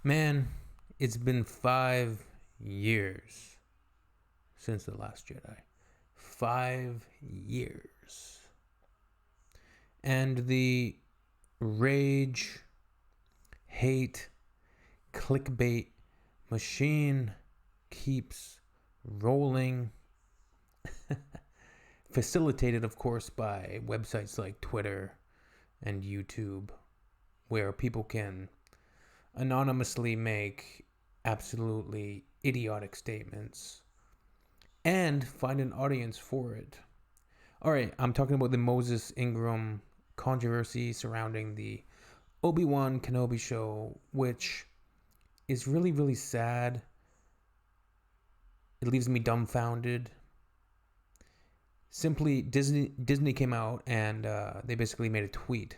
Man, it's been 5 years since The Last Jedi. 5 years. And the rage, hate, clickbait machine keeps rolling. Facilitated, of course, by websites like Twitter and YouTube, where people can anonymously make absolutely idiotic statements and find an audience for it. All right, I'm talking about the Moses Ingram controversy surrounding the Obi-Wan Kenobi show, which is really, really sad. It leaves me dumbfounded. Simply, Disney came out and they basically made a tweet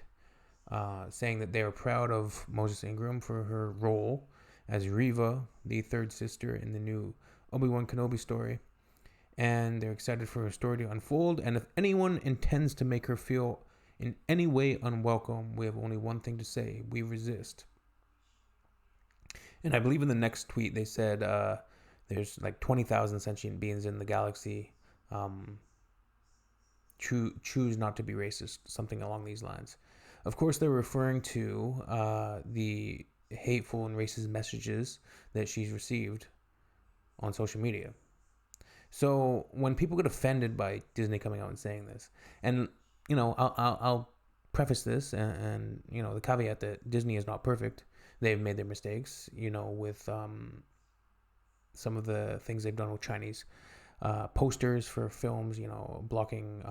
saying that they are proud of Moses Ingram for her role as Reva, the third sister in the new Obi-Wan Kenobi story. And they're excited for her story to unfold. And if anyone intends to make her feel in any way unwelcome, we have only one thing to say: we resist. And I believe in the next tweet they said there's like 20,000 sentient beings in the galaxy. Choose not to be racist, something along these lines. Of course, they're referring to the hateful and racist messages that she's received on social media. So when people get offended by Disney coming out and saying this, and I'll preface this and the caveat that Disney is not perfect. They've made their mistakes, with some of the things they've done with Chinese posters for films, blocking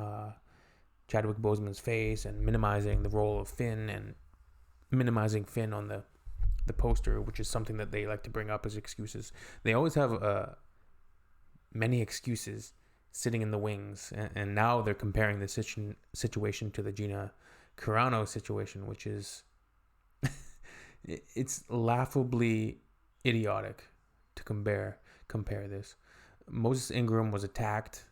Chadwick Boseman's face and minimizing the role of Finn and minimizing Finn on the poster, which is something that they like to bring up as excuses. They always have many excuses sitting in the wings, and now they're comparing the situation to the Gina Carano situation, which is it's laughably idiotic to compare this. Moses Ingram was attacked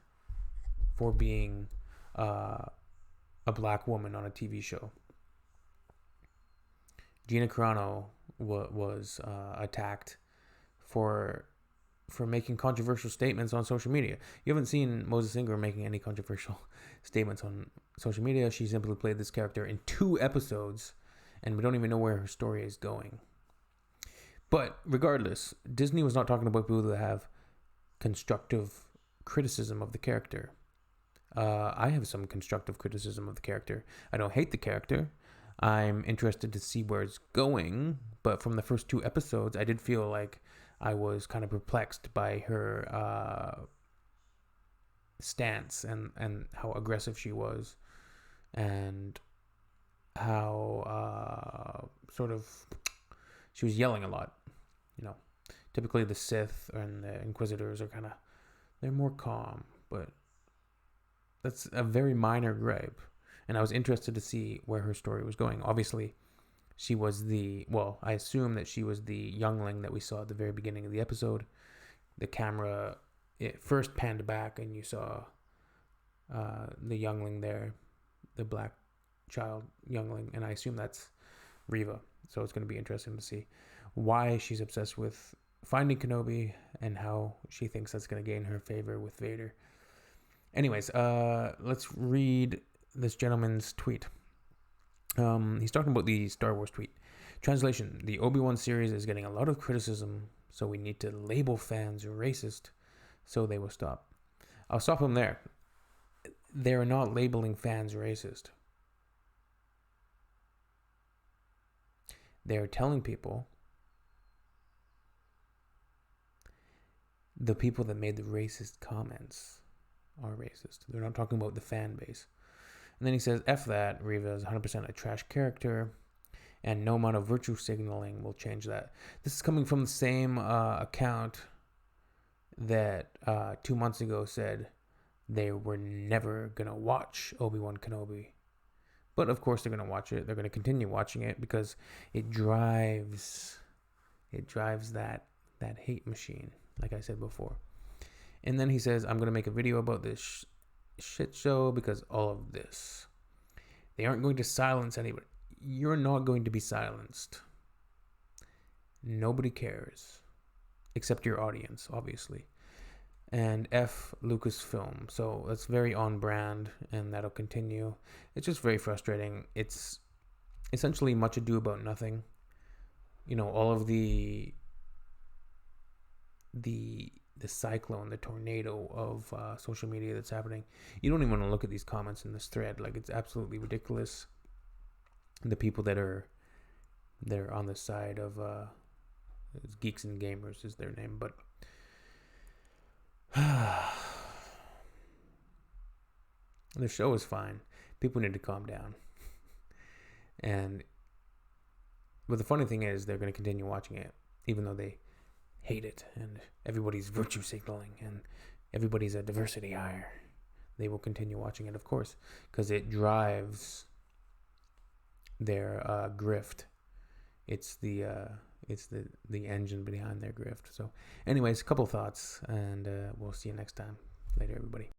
for being a black woman on a TV show. Gina Carano was attacked for making controversial statements on social media. You haven't seen Moses Ingram making any controversial statements on social media. She simply played this character in 2 episodes, and we don't even know where her story is going. But regardless, Disney was not talking about people that have constructive criticism of the character. I have some constructive criticism of the character. I don't hate the character. I'm interested to see where it's going, but from the first 2 episodes, I did feel like I was kind of perplexed by her stance and how aggressive she was, and how she was yelling a lot. Typically the Sith and the Inquisitors are they're more calm, but that's a very minor gripe. And I was interested to see where her story was going. Obviously, she was I assume that she was the youngling that we saw at the very beginning of the episode. The camera, it first panned back and you saw the youngling there, the black child youngling, and I assume that's Reva. So it's going to be interesting to see why she's obsessed with finding Kenobi and how she thinks that's going to gain her favor with Vader. Anyways, let's read this gentleman's tweet. He's talking about the Star Wars tweet. Translation: the Obi-Wan series is getting a lot of criticism, so we need to label fans racist so they will stop. I'll stop him there. They're not labeling fans racist. They're telling people the people that made the racist comments are racist. They're not talking about the fan base. And then he says, F that, Reva is 100% a trash character, and no amount of virtue signaling will change that. This is coming from the same account that 2 months ago said they were never going to watch Obi-Wan Kenobi. But of course they're going to watch it. They're going to continue watching it because it drives that hate machine, like I said before. And then he says, I'm going to make a video about this shit show because all of this. They aren't going to silence anybody. You're not going to be silenced. Nobody cares except your audience, obviously. And F, Lucasfilm. So that's very on brand, and that'll continue. It's just very frustrating. It's essentially much ado about nothing. You know, all of the cyclone, the tornado of social media that's happening. You don't even want to look at these comments in this thread. Like, it's absolutely ridiculous. The people that are on the side of Geeks and Gamers is their name, but the show is fine. People need to calm down. But the funny thing is, they're going to continue watching it, even though they hate it, and everybody's virtue signaling, and everybody's a diversity hire. They will continue watching it, of course, because it drives their grift. It's the engine behind their grift. So anyways, a couple thoughts, and we'll see you next time. Later, everybody.